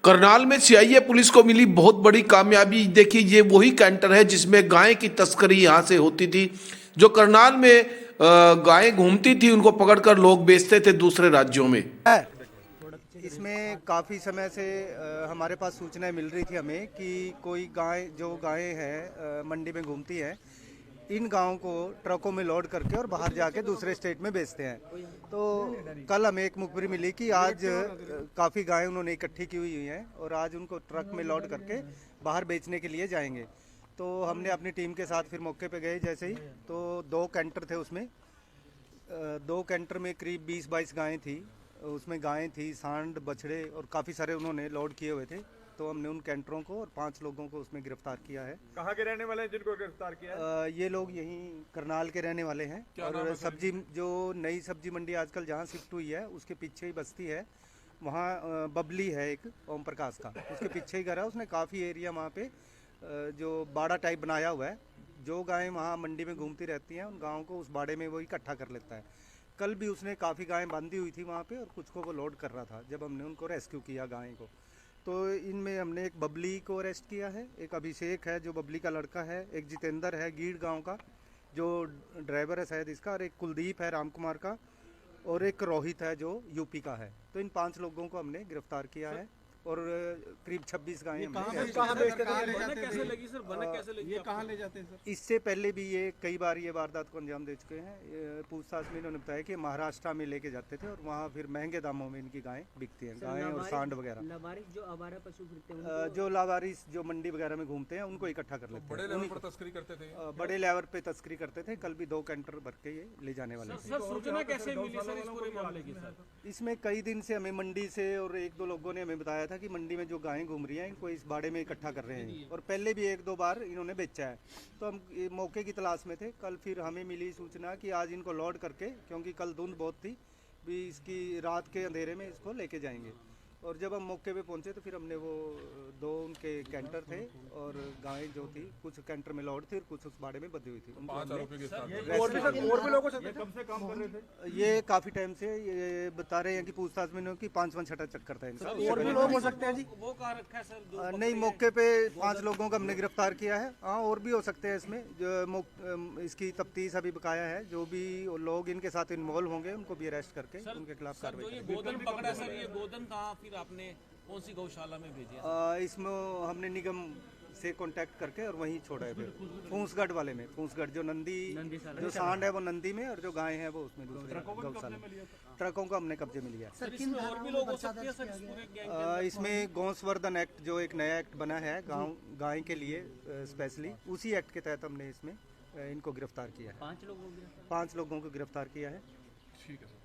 करनाल में CIA police को मिली बहुत बड़ी कामयाबी। देखिए, ये वही कैंटर है जिसमें गाय की तस्करी यहाँ से होती थी। जो करनाल में गायें घूमती थी, उनको पकड़कर लोग बेचते थे दूसरे राज्यों में। इसमें काफ़ी समय से हमारे पास सूचनाएं मिल रही थी हमें कि कोई गायें हैं मंडी में घूमती हैं, इन गायों को ट्रकों में लोड करके और बाहर जाके दूसरे स्टेट में बेचते हैं। तो कल हमें एक मुखबिरी मिली कि आज काफ़ी गायें उन्होंने इकट्ठी की हुई हैं और आज उनको ट्रक में लोड करके बाहर बेचने के लिए जाएंगे। तो हमने अपनी टीम के साथ फिर मौके पे गए। जैसे ही तो 2 कैंटर थे, उसमें 2 कैंटर में करीब 20-22 गायें थी। उसमें गायें थी, सांड, बछड़े और काफ़ी सारे उन्होंने लोड किए हुए थे। तो हमने उन कैंटरों को और 5 लोगों को उसमें गिरफ्तार किया है। कहाँ के रहने वाले हैं जिनको गिरफ्तार किया है? ये लोग यहीं करनाल के रहने वाले हैं। और सब्जी, जो नई सब्जी मंडी आजकल जहाँ शिफ्ट हुई है उसके पीछे ही बस्ती है, वहाँ बबली है एक, ओम प्रकाश का, उसके पीछे ही घर है। उसने काफ़ी एरिया वहाँ पे जो बाड़ा टाइप बनाया हुआ है। जो गायें वहाँ मंडी में घूमती रहती हैं, उन गायों को उस बाड़े में वो इकट्ठा कर लेता है। कल भी उसने काफ़ी गायें बांधी हुई थी वहाँ पे और कुछ को वो लोड कर रहा था जब हमने उनको रेस्क्यू किया गायें को। तो इनमें हमने एक बबली को अरेस्ट किया है, एक अभिषेक है जो बबली का लड़का है, एक जितेंद्र है गीड़ गांव का जो ड्राइवर है शायद इसका, और एक कुलदीप है राम कुमार का, और एक रोहित है जो यूपी का है। तो इन 5 लोगों को हमने गिरफ्तार किया है और करीब 26 गायें ये कहाँ ले जाते हैं सर? इससे पहले भी ये कई बार ये वारदात को अंजाम दे चुके हैं। पूछताछ में इन्होंने बताया कि महाराष्ट्र में लेके जाते थे और वहाँ फिर महंगे दामों में इनकी गायें बिकती हैं, गायें और सांड वगैरह। लावारिस जो आवारा पशु फिरते हैं, जो लावारिस जो मंडी वगैरह में घूमते हैं, उनको इकट्ठा कर लेते हैं। बड़े लेवल पर तस्करी करते थे? बड़े लेवल पे तस्करी करते थे। कल भी 2 कैंटर भर के ये ले जाने वाले थे। सर, सूचना कैसे मिली सर इस पूरे मामले की? सर, इसमें कई दिन से हमें मंडी से और 1-2 लोगों ने हमें बताया था कि मंडी में जो गायें घूम रही हैं इनको इस बाड़े में इकट्ठा कर रहे हैं और पहले भी 1-2 बार इन्होंने बेचा है। तो हम मौके की तलाश में थे। कल फिर हमें मिली सूचना कि आज इनको लोड करके, क्योंकि कल धुंध बहुत थी, भी इसकी रात के अंधेरे में इसको लेके जाएंगे। और जब हम मौके पे पहुंचे तो फिर हमने वो 2 उनके कैंटर थे और गायें जो थी कुछ कैंटर में लोड थी और कुछ उस बाड़े में बंधी हुई थी। उनको और भी लोगों से कब से काम कर रहे थे? ये काफी टाइम से ये बता रहे हैं कि पूछताछ में कि 5वां-6वां चक्कर था इनका। और भी लोग हो सकते हैं जी? वो कहाँ रखा है सर? नहीं, मौके पे 5 लोगों को हमने गिरफ्तार किया है। हाँ, और भी हो सकते हैं इसमें। जो इसकी तफ्तीश अभी बकाया है। जो भी लोग इनके साथ इन्वॉल्व होंगे उनको भी अरेस्ट करके उनके खिलाफ कार्रवाई करेंगे। गोदन पकड़ा सर, ये गोदन कहाँ फिर आपने कौन सी गौशाला में भेजे? इसमें हमने निगम से कांटेक्ट करके और वहीं छोड़ा है। फिर फूंसगढ़ वाले में, फूंसगढ़ जो नंदी जो सांड है वो नंदी में और जो गाय है वो उसमें दूसरे गौशाला में। ट्रकों को हमने कब्जे में लिया। सर, इसमें और भी लोग हो सकते हैं सर इस पूरे गैंग? इसमें गौसंवर्धन एक्ट जो एक नया एक्ट बना है गाय के लिए स्पेशली, उसी एक्ट के तहत हमने इसमें इनको गिरफ्तार किया है। 5 लोग हो गए। 5 लोगों को गिरफ्तार किया है। ठीक है।